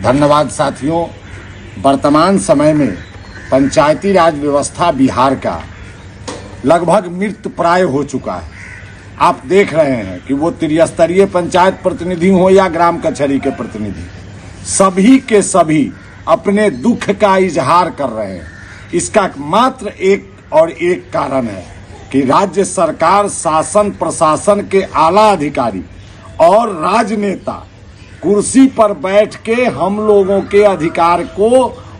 धन्यवाद साथियों। वर्तमान समय में पंचायती राज व्यवस्था बिहार का लगभग मृत प्राय हो चुका है। आप देख रहे हैं कि वो त्रिस्तरीय पंचायत प्रतिनिधि हो या ग्राम कचहरी के प्रतिनिधि, सभी के सभी अपने दुख का इजहार कर रहे हैं। इसका मात्र एक और एक कारण है कि राज्य सरकार, शासन प्रशासन के आला अधिकारी और राजनेता कुर्सी पर बैठ के हम लोगों के अधिकार को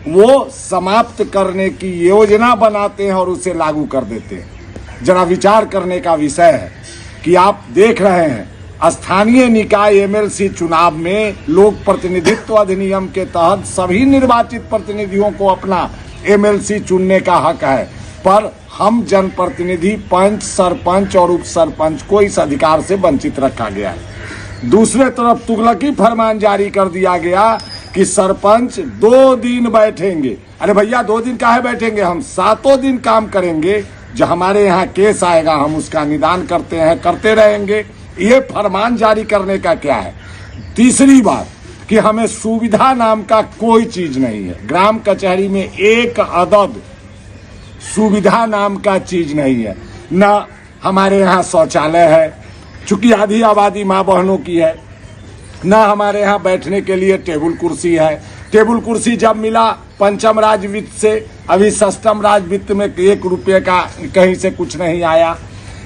वो समाप्त करने की योजना बनाते हैं और उसे लागू कर देते हैं। जरा विचार करने का विषय है कि आप देख रहे हैं स्थानीय निकाय एमएलसी चुनाव में लोक प्रतिनिधित्व अधिनियम के तहत सभी निर्वाचित प्रतिनिधियों को अपना एमएलसी चुनने का हक है, पर हम जनप्रतिनिधि, पंच, सरपंच और उप सरपंच को इस अधिकार से वंचित रखा गया है। दूसरे तरफ तुगलकी फरमान जारी कर दिया गया कि सरपंच 2 दिन बैठेंगे। अरे भैया 2 दिन काहे बैठेंगे, हम 7 दिन काम करेंगे। जो हमारे यहाँ केस आएगा हम उसका निदान करते रहेंगे। ये फरमान जारी करने का क्या है। तीसरी बात कि हमें सुविधा नाम का कोई चीज नहीं है। ग्राम कचहरी में एक अदद सुविधा नाम का चीज नहीं है। न हमारे यहाँ शौचालय है, चूंकि आधी आबादी माँ बहनों की है। न हमारे यहाँ बैठने के लिए टेबल कुर्सी है। टेबल कुर्सी जब मिला पंचम राज वित्त से, अभी षष्टम राज वित्त में 1 रुपये का कहीं से कुछ नहीं आया।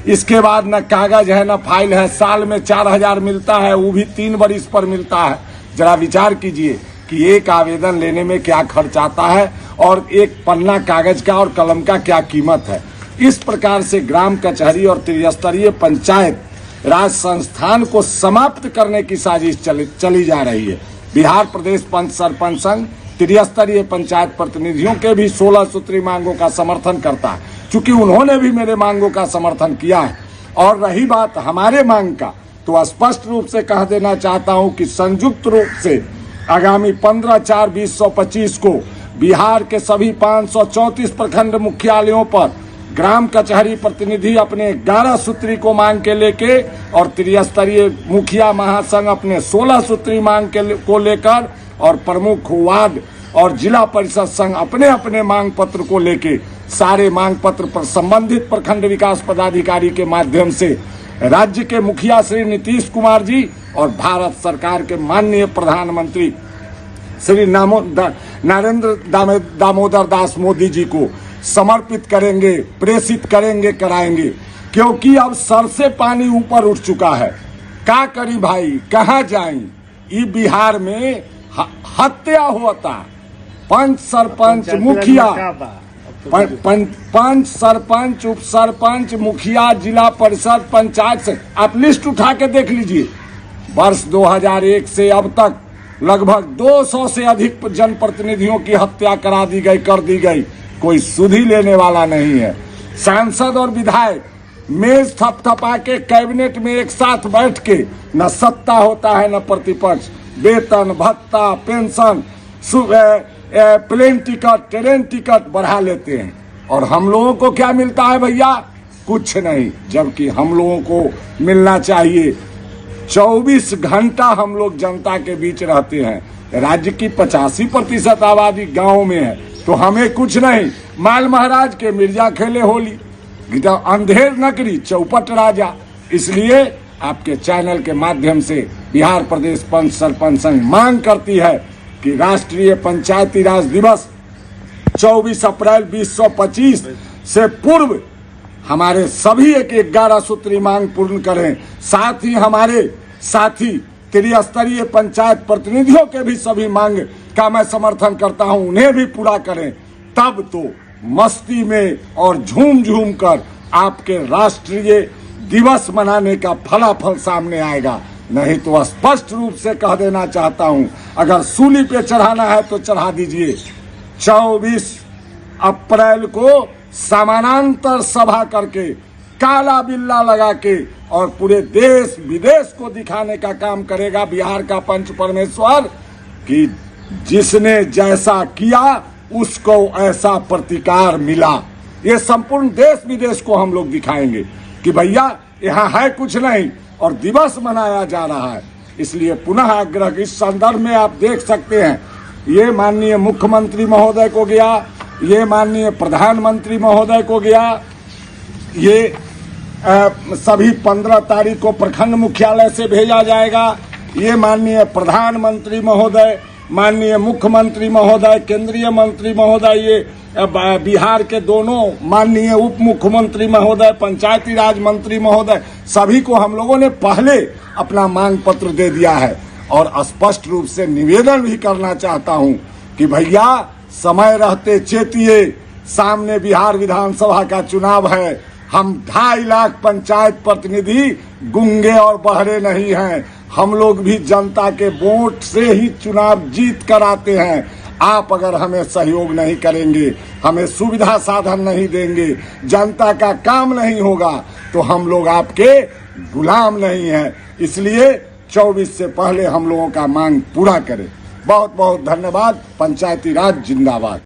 इसके बाद न कागज है न फाइल है। साल में 4000 मिलता है, वो भी 3 वर्ष पर मिलता है। जरा विचार कीजिए कि एक आवेदन लेने में क्या खर्च आता है और एक पन्ना कागज का और कलम का क्या कीमत है। इस प्रकार से ग्राम कचहरी और त्रिस्तरीय पंचायत राज संस्थान को समाप्त करने की साजिश चली जा रही है। बिहार प्रदेश पंच सरपंच संघ त्रिस्तरीय पंचायत प्रतिनिधियों के भी 16 सूत्री मांगों का समर्थन करता है, चूंकि उन्होंने भी मेरे मांगों का समर्थन किया है। और रही बात हमारे मांग का, तो स्पष्ट रूप से कह देना चाहता हूं कि संयुक्त रूप से आगामी 15/4/2025 को बिहार के सभी 534 प्रखंड मुख्यालयों पर ग्राम कचहरी प्रतिनिधि अपने 11 सूत्री को मांग के लेके और त्रिस्तरीय मुखिया महासंघ अपने 16 सूत्री मांग को लेकर और प्रमुख वार्ड और जिला परिषद संघ अपने अपने मांग पत्र को लेके सारे मांग पत्र पर संबंधित प्रखंड विकास पदाधिकारी के माध्यम से राज्य के मुखिया श्री नीतीश कुमार जी और भारत सरकार के माननीय प्रधानमंत्री श्री नरेंद्र दामोदर दास मोदी जी को समर्पित करेंगे, प्रेषित करेंगे, कराएंगे। क्योंकि अब सर से पानी ऊपर उठ चुका है। क्या करी भाई, कहाँ जाई। ये बिहार में हत्या होता। पंच, सरपंच, मुखिया, पंच, सरपंच, उप सरपंच, मुखिया, जिला परिषद, पंचायत से आप लिस्ट उठा के देख लीजिए। वर्ष 2001 से अब तक लगभग 200 से अधिक जनप्रतिनिधियों की हत्या कर दी गई। कोई सुधि लेने वाला नहीं है। सांसद और विधायक मेज थपथपा के कैबिनेट में एक साथ बैठ के न सत्ता होता है न प्रतिपक्ष, वेतन भत्ता, pension, plane ticket, train ticket बढ़ा लेते हैं। और हम लोगों को क्या मिलता है भैया, कुछ नहीं। जबकि हम लोगों को मिलना चाहिए। 24 घंटा हम लोग जनता के बीच रहते हैं। राज्य की 85% आबादी गाँव में है, तो हमें कुछ नहीं। माल महाराज के मिर्जा खेले होली, अंधेर नगरी चौपट राजा। इसलिए आपके चैनल के माध्यम से बिहार प्रदेश पंच सरपंच संघ मांग करती है कि राष्ट्रीय पंचायती राज दिवस 24 अप्रैल 2025 से पूर्व हमारे सभी एक 11 सूत्री मांग पूर्ण करें। साथ ही हमारे साथी त्रिस्तरीय पंचायत प्रतिनिधियों के भी सभी मांग का मैं समर्थन करता हूं, उन्हें भी पूरा करें। तब तो मस्ती में और झूम झूम कर आपके राष्ट्रीय दिवस मनाने का फलाफल सामने आएगा। नहीं तो स्पष्ट रूप से कह देना चाहता हूं, अगर सूली पे चढ़ाना है तो चढ़ा दीजिए। 24 अप्रैल को समानांतर सभा करके काला बिल्ला लगा के और पूरे देश विदेश को दिखाने का काम करेगा बिहार का पंच परमेश्वर कि जिसने जैसा किया उसको ऐसा प्रतिकार मिला। ये संपूर्ण देश विदेश को हम लोग दिखाएंगे कि भैया यहाँ है कुछ नहीं और दिवस मनाया जा रहा है। इसलिए पुनः आग्रह, इस संदर्भ में आप देख सकते हैं ये माननीय मुख्यमंत्री महोदय को गया, ये माननीय प्रधानमंत्री महोदय को गया, ये सभी 15 तारीख को प्रखंड मुख्यालय से भेजा जाएगा। ये माननीय प्रधानमंत्री महोदय, माननीय मुख्यमंत्री महोदय, केंद्रीय मंत्री महोदय, ये बिहार के दोनों माननीय उप मुख्यमंत्री महोदय, पंचायती राज मंत्री महोदय, सभी को हम लोगों ने पहले अपना मांग पत्र दे दिया है। और स्पष्ट रूप से निवेदन भी करना चाहता हूं कि भैया समय रहते चेतिए, सामने बिहार विधानसभा का चुनाव है। हम 2.5 लाख पंचायत प्रतिनिधि गूंगे और बहरे नहीं हैं। हम लोग भी जनता के वोट से ही चुनाव जीत कर आते हैं। आप अगर हमें सहयोग नहीं करेंगे, हमें सुविधा साधन नहीं देंगे, जनता का काम नहीं होगा, तो हम लोग आपके गुलाम नहीं हैं। इसलिए 24 से पहले हम लोगों का मांग पूरा करें। बहुत बहुत धन्यवाद। पंचायती राज जिंदाबाद।